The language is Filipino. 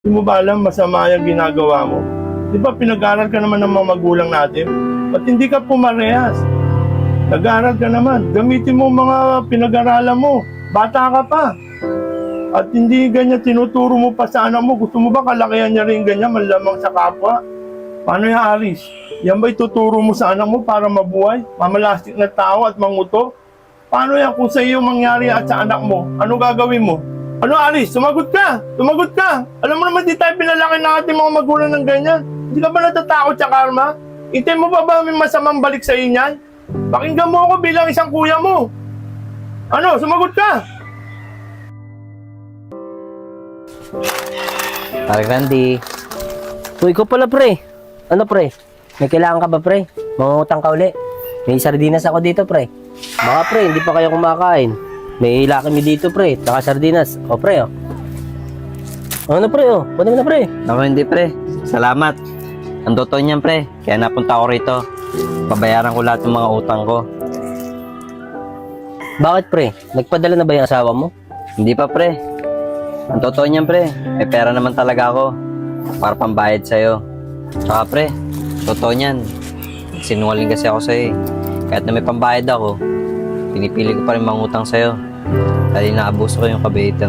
Hindi mo ba alam masama yung ginagawa mo? Di ba pinag-aral ka naman ng mga magulang natin? Ba't hindi ka pumarehas? Nag-aral ka naman. Gamitin mo mga pinag-aralan mo. Bata ka pa. At hindi ganyan tinuturo mo pa sa anak mo. Gusto mo ba kalakihan niya rin ganyan, manlamang sa kapwa? Paano yung Aris? Yan ba ituturo mo sa anak mo para mabuhay? Mamalastik na tao at manguto? Paano yan kung sa iyo mangyari at sa anak mo? Ano gagawin mo? Ano Aris? Sumagot ka! Sumagot ka! Alam mo naman di tayo pinalaki ng ating mga magulang ng ganyan. Hindi ka ba natatakot sa karma? Intay mo ba may masamang balik sa inyan? Pakinggan mo ako bilang isang kuya mo. Ano? Sumagot ka! Pare Randy. Uy, ko pala pre. Ano pre? May kailangan ka ba pre? Mangungutang ka uli. May sardinas ako dito pre. Baka pre, hindi pa kayo kumakain. May hila kami dito pre, taka sardinas. O pre o. Ano pre o? Pwede mo na pre. Ako hindi pre, salamat. Ang totoo niyan pre, kaya napunta ako rito. Babayaran ko lahat ng mga utang ko. Bakit pre? Nagpadala na ba yung asawa mo? Hindi pa pre. Ang totoo niyan pre, may pera naman talaga ako para pambayad sa'yo. Tsaka pre, totoo niyan. Sinungaling kasi ako sa'yo eh. Kahit na may pambayad ako, pinipili ko pa rin mangutang sa'yo. Dahil naabuso ko yung kabaitan